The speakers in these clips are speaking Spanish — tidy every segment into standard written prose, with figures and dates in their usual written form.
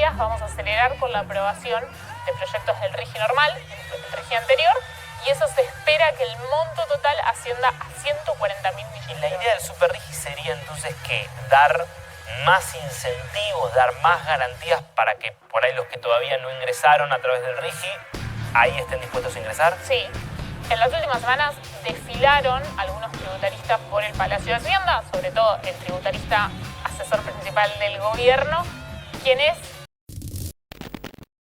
días vamos a acelerar con la aprobación de proyectos del RIGI normal, el RIGI anterior, y eso se espera que el monto total ascienda a 140.000 millones. La idea del Super RIGI sería entonces que dar más incentivos, dar más garantías para que por ahí los que todavía no ingresaron a través del RIGI, ahí estén dispuestos a ingresar. Sí. En las últimas semanas desfilaron algunos tributaristas por el Palacio de Hacienda, sobre todo el tributarista asesor principal del gobierno, quien es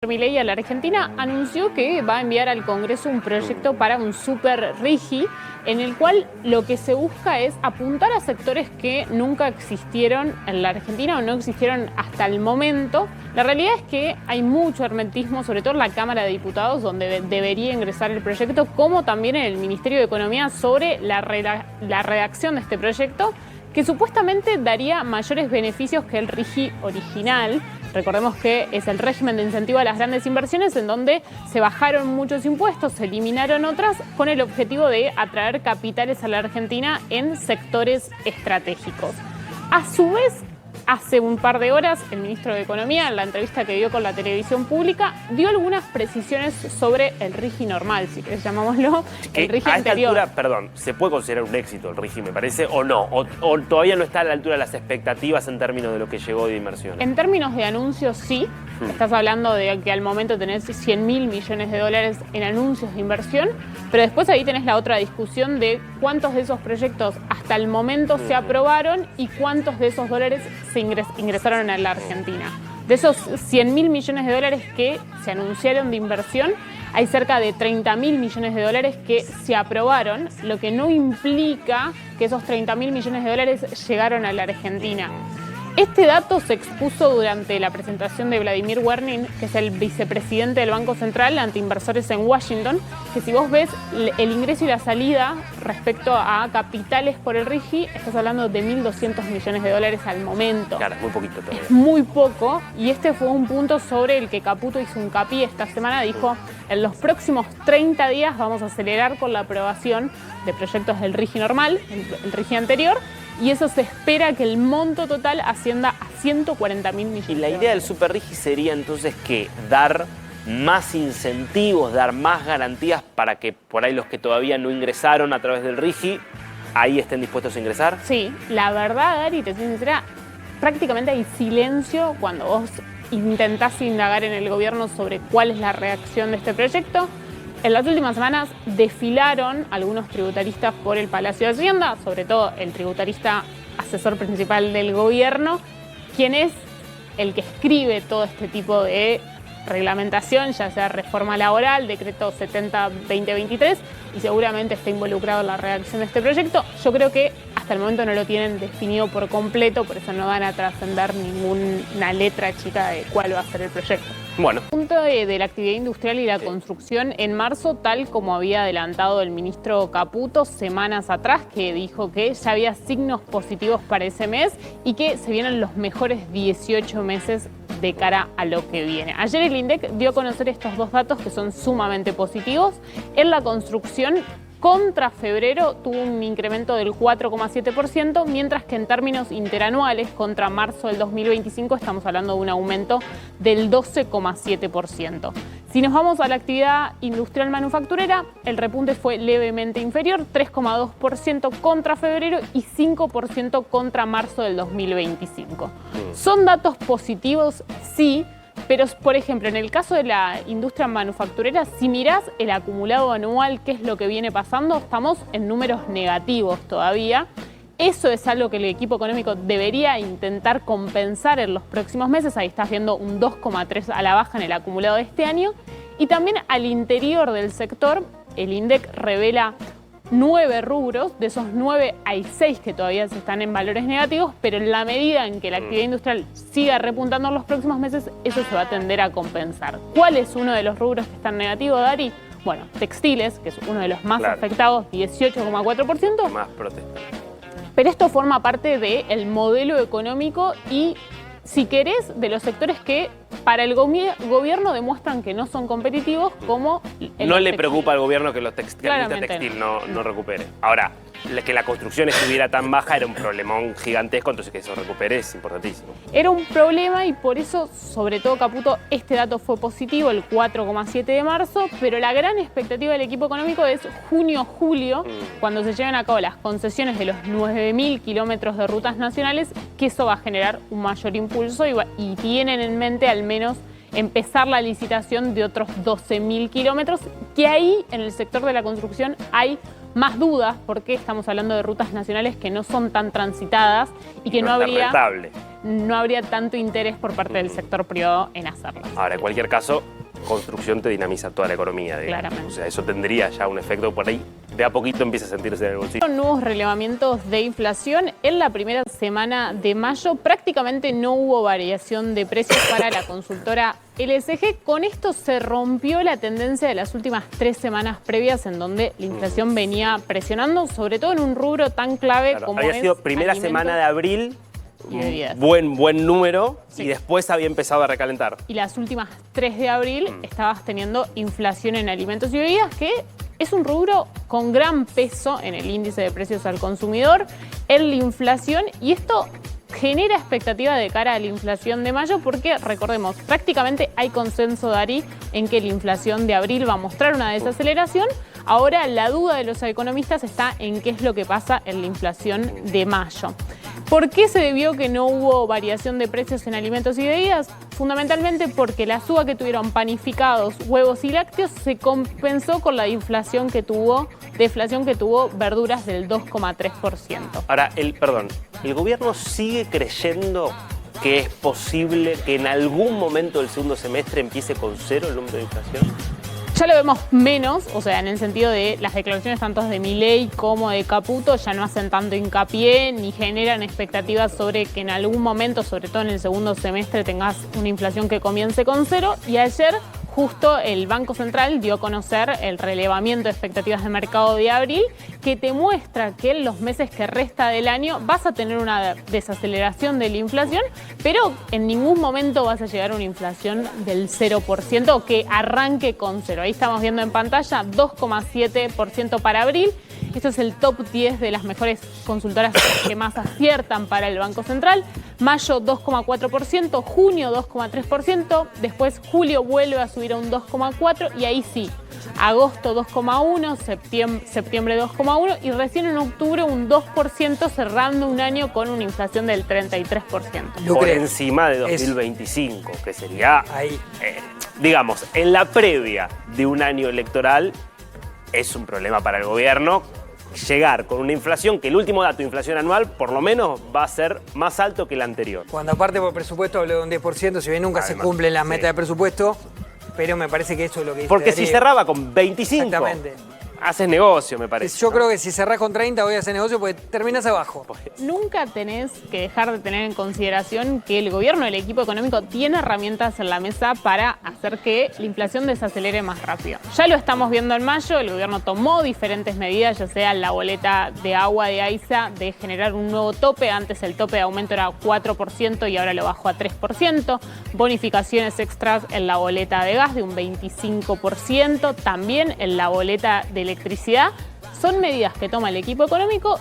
Milei a la Argentina, anunció que va a enviar al Congreso un proyecto para un Super RIGI, en el cual lo que se busca es apuntar a sectores que nunca existieron en la Argentina o no existieron hasta el momento. La realidad es que hay mucho hermetismo, sobre todo en la Cámara de Diputados, donde debería ingresar el proyecto, como también en el Ministerio de Economía, sobre la redacción de este proyecto, que supuestamente daría mayores beneficios que el RIGI original. Recordemos que es el régimen de incentivo a las grandes inversiones, en donde se bajaron muchos impuestos, se eliminaron otras, con el objetivo de atraer capitales a la Argentina en sectores estratégicos. A su vez, hace un par de horas, el ministro de Economía, en la entrevista que dio con la televisión pública, dio algunas precisiones sobre el RIGI normal, si querés llamámoslo, el RIGI a esta anterior. altura, perdón, ¿se puede considerar un éxito el RIGI, me parece, o no? ¿O todavía no está a la altura de las expectativas en términos de lo que llegó de inversión? En términos de anuncios, sí. Estás hablando de que al momento tenés 100.000 millones de dólares en anuncios de inversión, pero después ahí tenés la otra discusión de cuántos de esos proyectos hasta el momento se aprobaron y cuántos de esos dólares se ingresaron a la Argentina. De esos 100.000 millones de dólares que se anunciaron de inversión, hay cerca de 30.000 millones de dólares que se aprobaron, lo que no implica que esos 30.000 millones de dólares llegaron a la Argentina. Este dato se expuso durante la presentación de Vladimir Werning, que es el vicepresidente del Banco Central, ante inversores en Washington, que si vos ves el ingreso y la salida respecto a capitales por el RIGI, estás hablando de 1.200 millones de dólares al momento. Claro, muy poquito todavía. Es muy poco, y este fue un punto sobre el que Caputo hizo hincapié esta semana. Dijo, en los próximos 30 días vamos a acelerar con la aprobación de proyectos del RIGI normal, el RIGI anterior, y eso se espera que el monto total ascienda a 140.000 millones. Y la idea del Super RIGI sería entonces que dar más incentivos, dar más garantías para que por ahí los que todavía no ingresaron a través del RIGI, ahí estén dispuestos a ingresar. Sí, la verdad, Dari, te soy sincera, prácticamente hay silencio cuando vos intentás indagar en el gobierno sobre cuál es la reacción de este proyecto. En las últimas semanas desfilaron algunos tributaristas por el Palacio de Hacienda, sobre todo el tributarista asesor principal del gobierno, quien es el que escribe todo este tipo de reglamentación, ya sea reforma laboral, decreto 70-2023, y seguramente está involucrado en la redacción de este proyecto. Yo creo que hasta el momento no lo tienen definido por completo, por eso no van a trascender ninguna letra chica de cuál va a ser el proyecto. Bueno. El punto de la actividad industrial y la construcción en marzo, tal como había adelantado el ministro Caputo semanas atrás, que dijo que ya había signos positivos para ese mes y que se vienen los mejores 18 meses de cara a lo que viene. Ayer el INDEC dio a conocer estos dos datos que son sumamente positivos. En la construcción, contra febrero tuvo un incremento del 4,7%, mientras que en términos interanuales, contra marzo del 2025, estamos hablando de un aumento del 12,7%. Si nos vamos a la actividad industrial manufacturera, el repunte fue levemente inferior, 3,2% contra febrero y 5% contra marzo del 2025. ¿Son datos positivos? Sí. Pero, por ejemplo, en el caso de la industria manufacturera, si mirás el acumulado anual, qué es lo que viene pasando, estamos en números negativos todavía. Eso es algo que el equipo económico debería intentar compensar en los próximos meses. Ahí estás viendo un 2,3 a la baja en el acumulado de este año. Y también al interior del sector, el INDEC revela 9 rubros, de esos 9 hay 6 que todavía están en valores negativos, pero en la medida en que la actividad industrial siga repuntando en los próximos meses, eso se va a tender a compensar. ¿Cuál es uno de los rubros que están negativos, Dari? Bueno, textiles, que es uno de los más afectados, 18,4%. Más protesta. Pero esto forma parte del modelo económico y, si querés, de los sectores que para el gobierno demuestran que no son competitivos, como no le preocupa al gobierno que la industria textil no recupere. Ahora, que la construcción estuviera tan baja era un problemón gigantesco, entonces que eso recupere es importantísimo. Era un problema y por eso, sobre todo Caputo, este dato fue positivo, el 4,7 de marzo, pero la gran expectativa del equipo económico es junio-julio, cuando se lleven a cabo las concesiones de los 9.000 kilómetros de rutas nacionales, que eso va a generar un mayor impulso y tienen en mente al menos empezar la licitación de otros 12.000 kilómetros, que ahí en el sector de la construcción hay más dudas porque estamos hablando de rutas nacionales que no son tan transitadas y que no habría tanto interés por parte del sector privado en hacerlas. Ahora, en cualquier caso, construcción te dinamiza toda la economía, digamos. Claramente. O sea, eso tendría ya un efecto por ahí. De a poquito empieza a sentirse en el bolsillo. Nuevos relevamientos de inflación. En la primera semana de mayo prácticamente no hubo variación de precios para la consultora LSG. Con esto se rompió la tendencia de las últimas 3 semanas previas en donde la inflación venía presionando, sobre todo en un rubro tan clave como había sido primera alimentos semana de abril, y bebidas. buen número, Sí. y después había empezado a recalentar. Y las últimas 3 de abril estabas teniendo inflación en alimentos y bebidas, que es un rubro con gran peso en el índice de precios al consumidor, en la inflación, y esto genera expectativa de cara a la inflación de mayo porque, recordemos, prácticamente hay consenso, Dari, en que la inflación de abril va a mostrar una desaceleración. Ahora la duda de los economistas está en qué es lo que pasa en la inflación de mayo. ¿Por qué se debió que no hubo variación de precios en alimentos y bebidas? Fundamentalmente porque la suba que tuvieron panificados, huevos y lácteos se compensó con la deflación que tuvo verduras del 2,3%. Ahora, el gobierno sigue creyendo que es posible que en algún momento del segundo semestre empiece con 0 el número de inflación. Ya lo vemos menos, o sea, en el sentido de las declaraciones tanto de Milei como de Caputo ya no hacen tanto hincapié ni generan expectativas sobre que en algún momento, sobre todo en el segundo semestre, tengas una inflación que comience con 0. Y ayer justo el Banco Central dio a conocer el relevamiento de expectativas de mercado de abril, que te muestra que en los meses que resta del año vas a tener una desaceleración de la inflación, pero en ningún momento vas a llegar a una inflación del 0% o que arranque con 0. Ahí estamos viendo en pantalla 2,7% para abril. Esto es el top 10 de las mejores consultoras que más aciertan para el Banco Central. Mayo 2,4%, junio 2,3%, después julio vuelve a subir a un 2,4% y ahí sí, agosto 2,1%, septiembre 2,1% y recién en octubre un 2%, cerrando un año con una inflación del 33%. Por encima de 2025, que sería, digamos, en la previa de un año electoral, es un problema para el gobierno llegar con una inflación que el último dato de inflación anual por lo menos va a ser más alto que el anterior. Cuando aparte por presupuesto habló de un 10%, si bien nunca se cumplen las metas de presupuesto, pero me parece que eso es lo que dice Porque Darío. si cerraba con 25, Exactamente. haces negocio, me parece. Yo creo que si cerrás con 30 voy a hacer negocio porque terminás abajo. Nunca tenés que dejar de tener en consideración que el gobierno, el equipo económico, tiene herramientas en la mesa para hacer que la inflación desacelere más rápido. Ya lo estamos viendo en mayo, el gobierno tomó diferentes medidas, ya sea la boleta de agua de AISA de generar un nuevo tope. Antes el tope de aumento era 4% y ahora lo bajó a 3%. Bonificaciones extras en la boleta de gas de un 25%. También en la boleta de electricidad. Son medidas que toma el equipo económico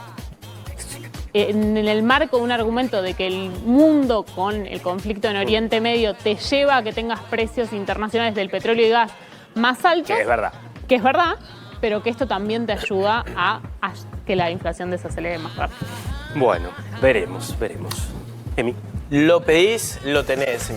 en el marco de un argumento de que el mundo con el conflicto en Oriente Medio te lleva a que tengas precios internacionales del petróleo y gas más altos. Que es verdad. Que es verdad, pero que esto también te ayuda a que la inflación desacelere más rápido. Bueno, veremos. Emi. Lo pedís, lo tenés.